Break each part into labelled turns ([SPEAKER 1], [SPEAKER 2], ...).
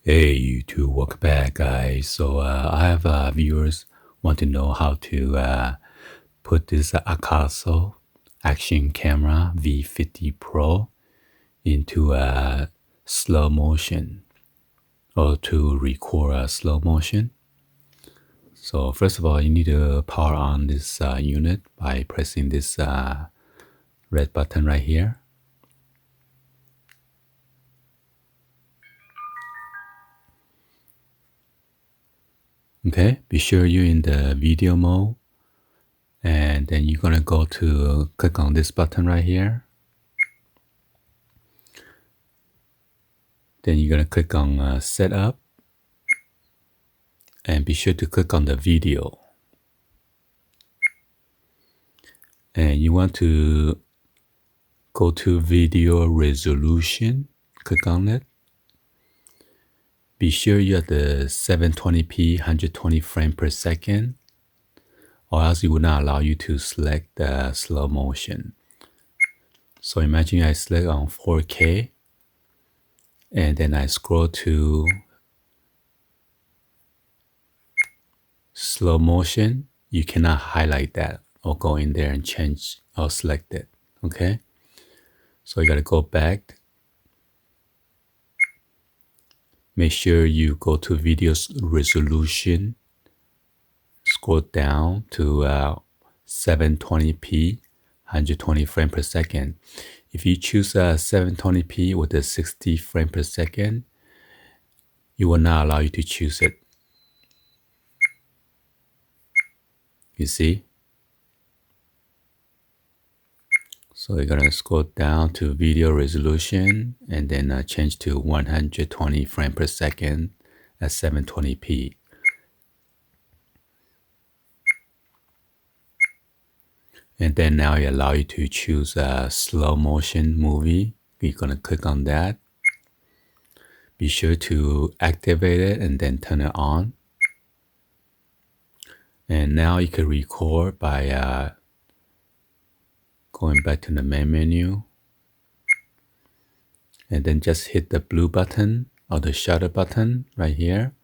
[SPEAKER 1] Hey YouTube, welcome back guys. So I have viewers want to know how to put this AKASO action camera V50 Pro into slow motion or to record slow motion. So first of all, you need to power on this unit by pressing this red button right here. Okay, be sure you're in the video mode, and then you're gonna go to click on this button right here. Then you're gonna click on setup, and be sure to click on the video. And you want to go to video resolution, click on it. Be sure you're at the 720p 120 frame per second, or else it will not allow you to select the slow motion. So imagine I select on 4K, and then I scroll to slow motion. You cannot highlight that or go in there and change or select it. Okay, so you gotta go back. Make sure you go to video resolution, scroll down to 720p 120 frame per second. If you choose 720p with a 60 frame per second, it will not allow you to choose it. You see? So you're gonna scroll down to video resolution and then change to 120 frame per second at 720p. And then now it allows you to choose a slow motion movie. You're gonna click on that. Be sure to activate it and then turn it on. And now you can record by going back to the main menu, and then just hit the blue button or the shutter button right here,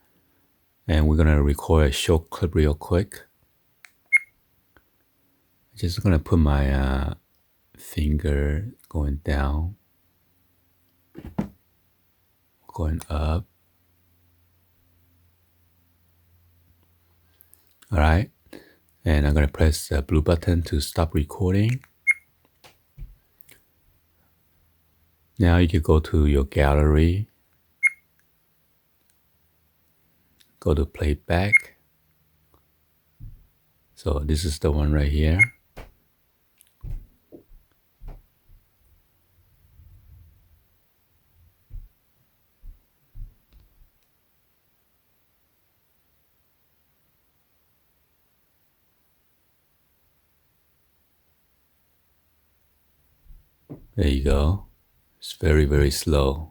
[SPEAKER 1] and we're gonna record a short clip real quick. Just gonna put my finger going down, going up. All right, and I'm gonna press the blue button to stop recording. Now you can go to your gallery, go to playback. So this is the one right here. There you go. It's very, very slow.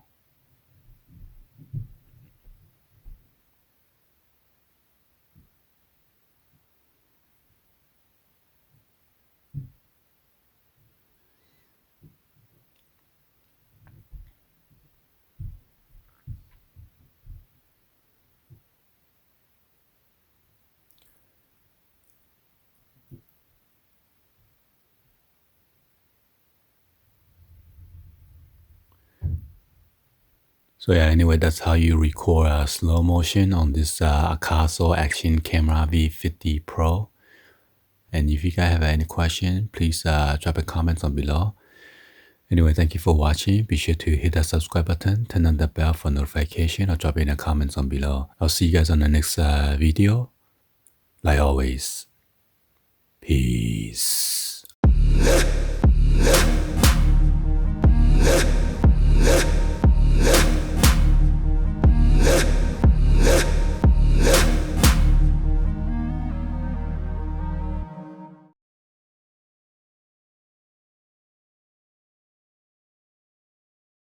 [SPEAKER 1] So yeah, anyway, that's how you record slow motion on this AKASO Action Camera V50 Pro. And if you guys have any question, please drop a comment on below. Anyway, thank you for watching. Be sure to hit that subscribe button, turn on the bell for notification, or drop in the comments on below. I'll see you guys on the next video. Like always, peace.